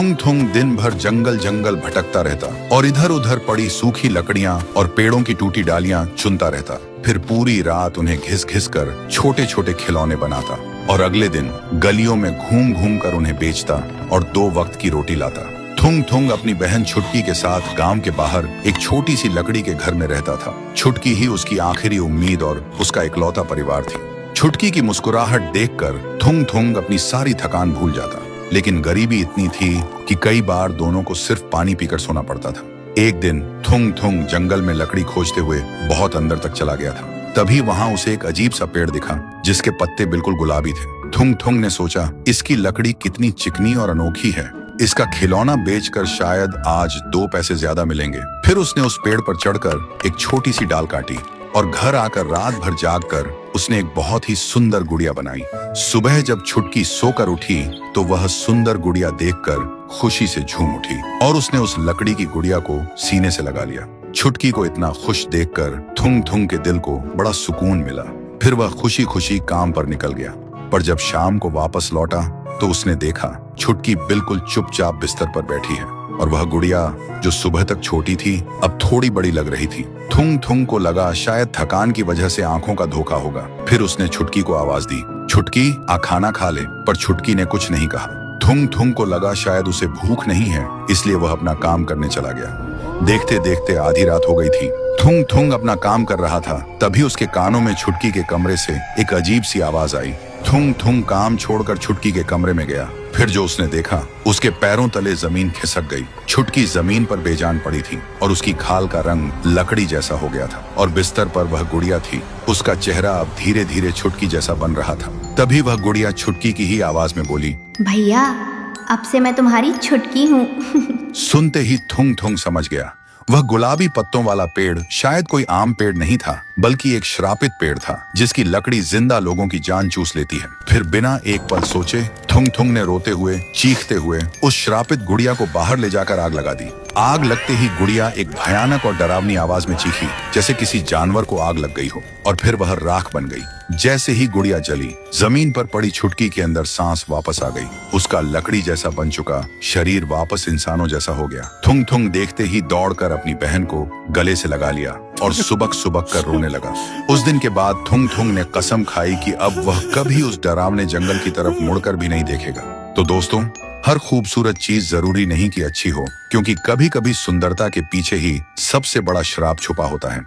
थुंग थुंग दिन भर जंगल जंगल भटकता रहता और इधर उधर पड़ी सूखी लकड़ियां और पेड़ों की टूटी डालियां चुनता रहता। फिर पूरी रात उन्हें घिस घिस कर छोटे छोटे खिलौने बनाता और अगले दिन गलियों में घूम घूम कर उन्हें बेचता और 2 वक्त की रोटी लाता। थुंग थुंग अपनी बहन छुटकी के साथ गांव के बाहर एक छोटी सी लकड़ी के घर में रहता था। छुटकी ही उसकी आखिरी उम्मीद और उसका इकलौता परिवार थी। छुटकी की मुस्कुराहट देखकर थुंग थुंग अपनी सारी थकान भूल जाता, लेकिन गरीबी इतनी थी कि कई बार दोनों को सिर्फ पानी पीकर सोना पड़ता था। एक दिन थुंग थुंग जंगल में लकड़ी खोजते हुए बहुत अंदर तक चला गया था। तभी वहां उसे एक अजीब सा पेड़ दिखा जिसके पत्ते बिल्कुल गुलाबी थे। थुंग थुंग ने सोचा, इसकी लकड़ी कितनी चिकनी और अनोखी है, इसका खिलौना बेचकर शायद आज 2 पैसे ज्यादा मिलेंगे। फिर उसने उस पेड़ पर चढ़कर एक छोटी सी डाल काटी और घर आकर रात भर जागकर उसने एक बहुत ही सुंदर गुड़िया बनाई। सुबह जब छुटकी सोकर उठी तो वह सुंदर गुड़िया देखकर खुशी से झूम उठी और उसने उस लकड़ी की गुड़िया को सीने से लगा लिया। छुटकी को इतना खुश देखकर थुंग थुंग के दिल को बड़ा सुकून मिला। फिर वह खुशी खुशी काम पर निकल गया। पर जब शाम को वापस लौटा तो उसने देखा छुटकी बिल्कुल चुपचाप बिस्तर पर बैठी है और वह गुड़िया जो सुबह तक छोटी थी अब थोड़ी बड़ी लग रही थी। थुंग थुंग को लगा शायद थकान की वजह से आंखों का धोखा होगा। फिर उसने छुटकी को आवाज दी, छुटकी आ खाना खा ले। पर छुटकी ने कुछ नहीं कहा। थुंग थुंग को लगा शायद उसे भूख नहीं है, इसलिए वह अपना काम करने चला गया। देखते देखते आधी रात हो गई थी। थुंग थुंग अपना काम कर रहा था, तभी उसके कानों में छुटकी के कमरे से एक अजीब सी आवाज आई। थुंग थुंग काम छोड़कर छुटकी के कमरे में गया। फिर जो उसने देखा, उसके पैरों तले जमीन खिसक गई। छुटकी जमीन पर बेजान पड़ी थी और उसकी खाल का रंग लकड़ी जैसा हो गया था और बिस्तर पर वह गुड़िया थी। उसका चेहरा अब धीरे धीरे छुटकी जैसा बन रहा था। तभी वह गुड़िया छुटकी की ही आवाज में बोली, भैया अब से मैं तुम्हारी छुटकी हूँ। सुनते ही थुंग थुंग समझ गया, वह गुलाबी पत्तों वाला पेड़ शायद कोई आम पेड़ नहीं था, बल्कि एक श्रापित पेड़ था जिसकी लकड़ी जिंदा लोगों की जान चूस लेती है। फिर बिना एक पल सोचे थुंग थुंग ने रोते हुए चीखते हुए उस श्रापित गुड़िया को बाहर ले जाकर आग लगा दी। आग लगते ही गुड़िया एक भयानक और डरावनी आवाज में चीखी जैसे किसी जानवर को आग लग गई हो और फिर वह राख बन गई। जैसे ही गुड़िया जली, जमीन पर पड़ी छुटकी के अंदर सांस वापस आ गई। उसका लकड़ी जैसा बन चुका शरीर वापस इंसानों जैसा हो गया। थुंग थुंग देखते ही दौड़कर अपनी बहन को गले से लगा लिया और सुबक सुबक कर रोने लगा। उस दिन के बाद थुंग थुंग ने कसम खाई कि अब वह कभी उस डरावने जंगल की तरफ मुड़कर भी नहीं देखेगा। तो दोस्तों, हर खूबसूरत चीज जरूरी नहीं कि अच्छी हो, क्योंकि कभी कभी सुंदरता के पीछे ही सबसे बड़ा श्राप छुपा होता है।